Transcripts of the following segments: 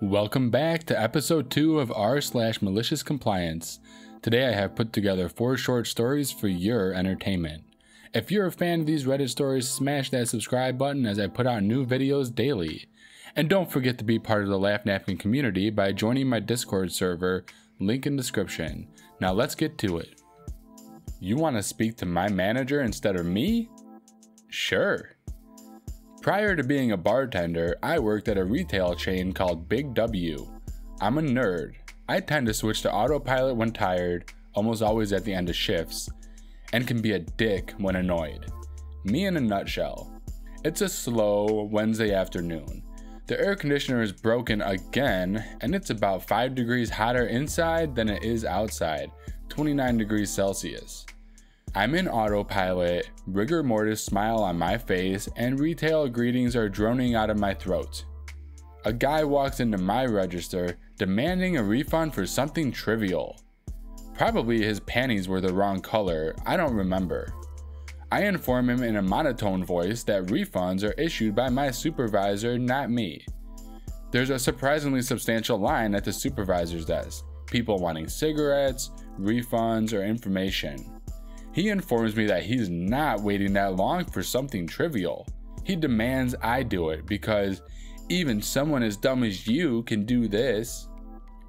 Welcome back to episode 2 of r/MaliciousCompliance. Today I have put together 4 short stories for your entertainment. If you're a fan of these Reddit stories, smash that subscribe button as I put out new videos daily. And don't forget to be part of the LaughNapkin community by joining my Discord server, link in description. Now let's get to it. You want to speak to my manager instead of me? Sure. Prior to being a bartender, I worked at a retail chain called Big W. I'm a nerd. I tend to switch to autopilot when tired, almost always at the end of shifts, and can be a dick when annoyed. Me in a nutshell. It's a slow Wednesday afternoon. The air conditioner is broken again, and it's about 5 degrees hotter inside than it is outside, 29 degrees Celsius. I'm in autopilot, rigor mortis smile on my face, and retail greetings are droning out of my throat. A guy walks into my register demanding a refund for something trivial. Probably his panties were the wrong color, I don't remember. I inform him in a monotone voice that refunds are issued by my supervisor, not me. There's a surprisingly substantial line at the supervisor's desk, people wanting cigarettes, refunds, or information. He informs me that he's not waiting that long for something trivial. He demands I do it because even someone as dumb as you can do this.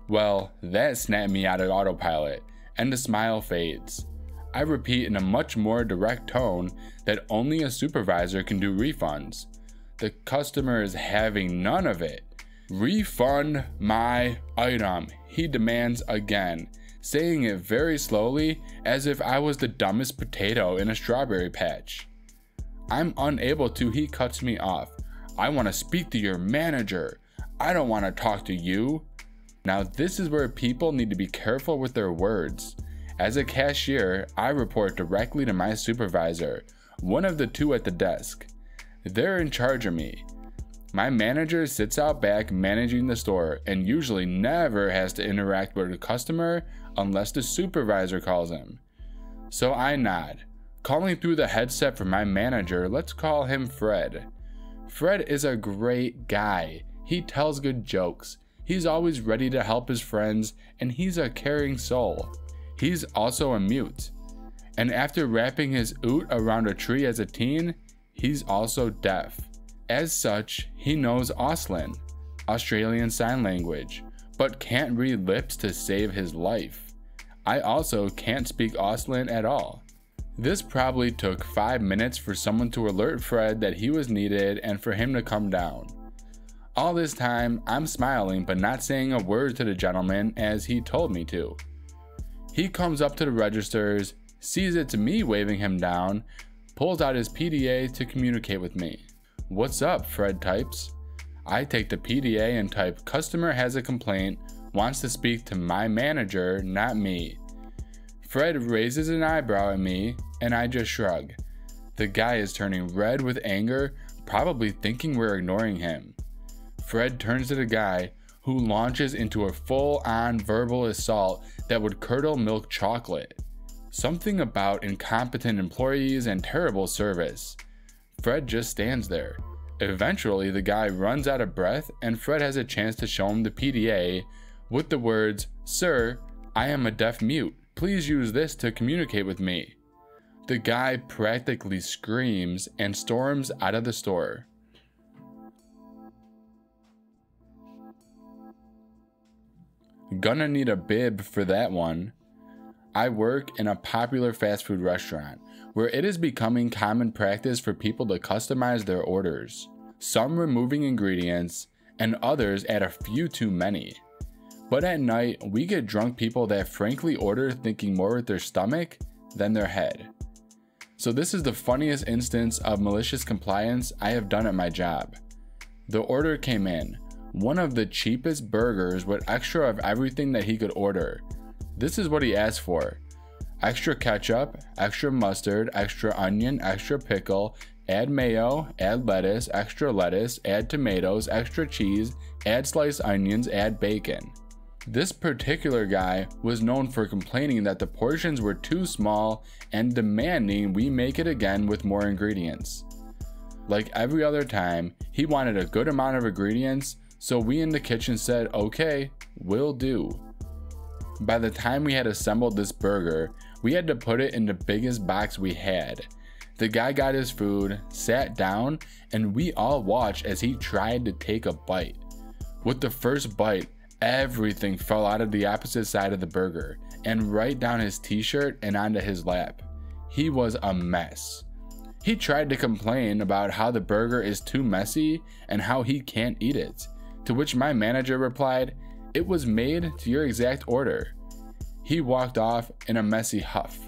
Well, that snapped me out of autopilot, and the smile fades. I repeat in a much more direct tone that only a supervisor can do refunds. The customer is having none of it. Refund my item, he demands again, saying it very slowly as if I was the dumbest potato in a strawberry patch. I'm unable to, he cuts me off. I want to speak to your manager. I don't want to talk to you. Now this is where people need to be careful with their words. As a cashier, I report directly to my supervisor, one of the 2 at the desk. They're in charge of me. My manager sits out back managing the store and usually never has to interact with a customer unless the supervisor calls him. So I nod. Calling through the headset for my manager, let's call him Fred. Fred is a great guy. He tells good jokes. He's always ready to help his friends, and he's a caring soul. He's also a mute. And after wrapping his oot around a tree as a teen, he's also deaf. As such, he knows Auslan, Australian Sign Language, but can't read lips to save his life. I also can't speak Auslan at all. This probably took 5 minutes for someone to alert Fred that he was needed and for him to come down. All this time, I'm smiling but not saying a word to the gentleman as he told me to. He comes up to the registers, sees it's me waving him down, pulls out his PDA to communicate with me. What's up, Fred types. I take the PDA and type, customer has a complaint, wants to speak to my manager, not me. Fred raises an eyebrow at me, and I just shrug. The guy is turning red with anger, probably thinking we're ignoring him. Fred turns to the guy, who launches into a full-on verbal assault that would curdle milk chocolate. Something about incompetent employees and terrible service. Fred just stands there. Eventually, the guy runs out of breath and Fred has a chance to show him the PDA with the words, "Sir, I am a deaf mute. Please use this to communicate with me." The guy practically screams and storms out of the store. Gonna need a bib for that one. I work in a popular fast food restaurant where it is becoming common practice for people to customize their orders, some removing ingredients and others add a few too many. But at night, we get drunk people that frankly order thinking more with their stomach than their head. So this is the funniest instance of malicious compliance I have done at my job. The order came in, one of the cheapest burgers with extra of everything that he could order. This is what he asked for. Extra ketchup, extra mustard, extra onion, extra pickle, add mayo, add lettuce, add tomatoes, extra cheese, add sliced onions, add bacon. This particular guy was known for complaining that the portions were too small and demanding we make it again with more ingredients. Like every other time, he wanted a good amount of ingredients, So we in the kitchen said, okay, will do. By the time we had assembled this burger, we had to put it in the biggest box we had. The guy got his food, sat down, and we all watched as he tried to take a bite. With the first bite, everything fell out of the opposite side of the burger and right down his t-shirt and onto his lap. He was a mess. He tried to complain about how the burger is too messy and how he can't eat it, to which my manager replied, "It was made to your exact order." He walked off in a messy huff.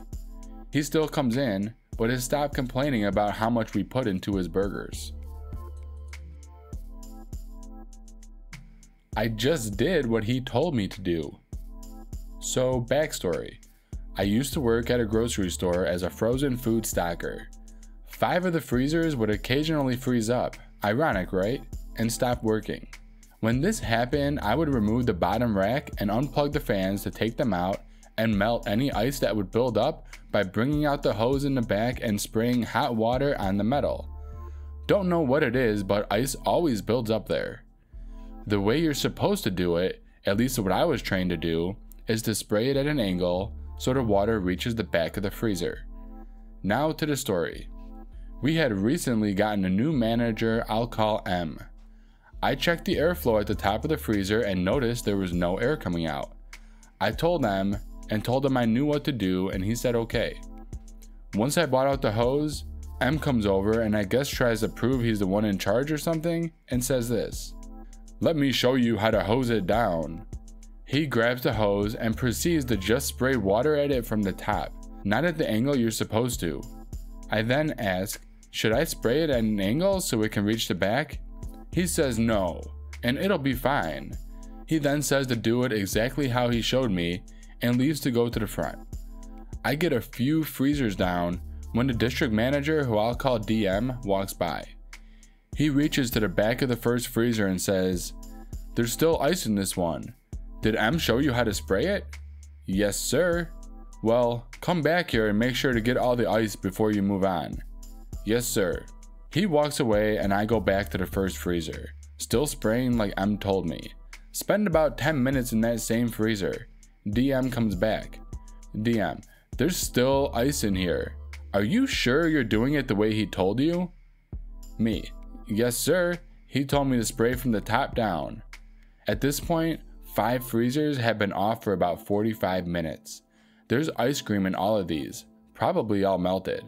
He still comes in, but has stopped complaining about how much we put into his burgers. I just did what he told me to do. So, backstory. I used to work at a grocery store as a frozen food stocker. 5 of the freezers would occasionally freeze up, ironic, right? And stop working. When this happened, I would remove the bottom rack and unplug the fans to take them out and melt any ice that would build up by bringing out the hose in the back and spraying hot water on the metal. Don't know what it is, but ice always builds up there. The way you're supposed to do it, at least what I was trained to do, is to spray it at an angle so the water reaches the back of the freezer. Now to the story. We had recently gotten a new manager I'll call M. I checked the airflow at the top of the freezer and noticed there was no air coming out. I told M and told him I knew what to do, and he said okay. Once I brought out the hose, M comes over and I guess tries to prove he's the one in charge or something and says this: "Let me show you how to hose it down." He grabs the hose and proceeds to just spray water at it from the top, not at the angle you're supposed to. I then ask, should I spray it at an angle so it can reach the back? He says no, and it'll be fine. He then says to do it exactly how he showed me and leaves to go to the front. I get a few freezers down when the district manager, who I'll call DM, walks by. He reaches to the back of the first freezer and says, "There's still ice in this one. Did M show you how to spray it?" "Yes, sir." "Well, come back here and make sure to get all the ice before you move on." "Yes, sir." He walks away and I go back to the first freezer, still spraying like M told me. Spend about 10 minutes in that same freezer. DM comes back. "DM, there's still ice in here. Are you sure you're doing it the way he told you?" Me: "Yes, sir. He told me to spray from the top down." At this point, 5 freezers have been off for about 45 minutes. There's ice cream in all of these, probably all melted.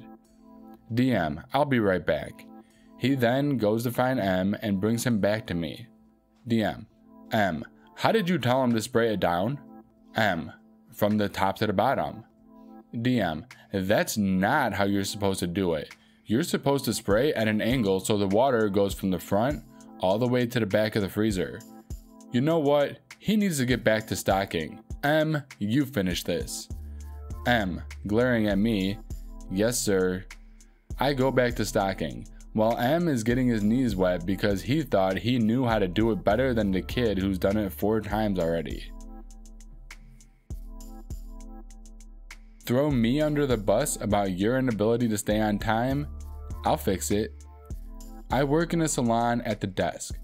DM: "I'll be right back." He then goes to find M and brings him back to me. DM: "M, how did you tell him to spray it down?" M: "From the top to the bottom." DM: "That's not how you're supposed to do it. You're supposed to spray at an angle so the water goes from the front all the way to the back of the freezer." You know what? He needs to get back to stocking. M, you finish this. M, glaring at me: "Yes, sir." I go back to stocking, while M is getting his knees wet because he thought he knew how to do it better than the kid who's done it 4 times already. Throw me under the bus about your inability to stay on time? I'll fix it. I work in a salon at the desk.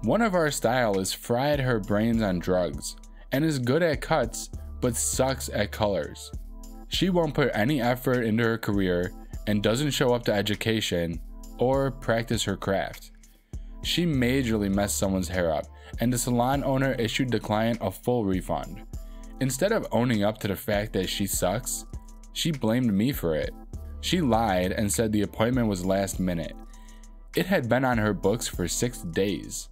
One of our stylists fried her brains on drugs and is good at cuts but sucks at colors. She won't put any effort into her career and doesn't show up to education or practice her craft. She majorly messed someone's hair up and the salon owner issued the client a full refund. Instead of owning up to the fact that she sucks, she blamed me for it. She lied and said the appointment was last minute. It had been on her books for 6 days.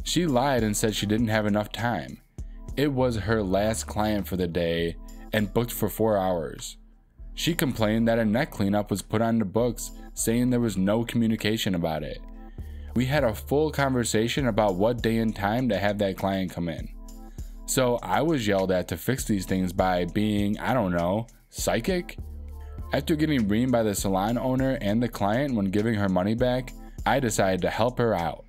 She lied and said she didn't have enough time. It was her last client for the day and booked for 4 hours. She complained that a neck cleanup was put on the books, saying there was no communication about it. We had a full conversation about what day and time to have that client come in. So I was yelled at to fix these things by being, I don't know, psychic? After getting reamed by the salon owner and the client when giving her money back, I decided to help her out.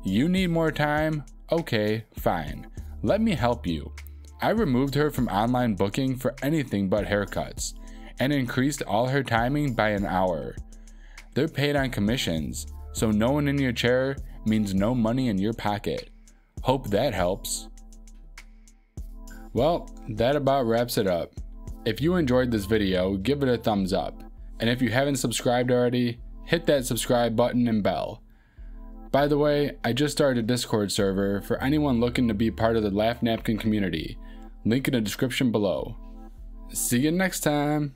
You need more time? Okay, fine. Let me help you. I removed her from online booking for anything but haircuts and increased all her timing by an hour. They're paid on commissions, so no one in your chair means no money in your pocket. Hope that helps. Well, that about wraps it up. If you enjoyed this video, give it a thumbs up. And if you haven't subscribed already, hit that subscribe button and bell. By the way, I just started a Discord server for anyone looking to be part of the LaughNapkin community. Link in the description below. See you next time!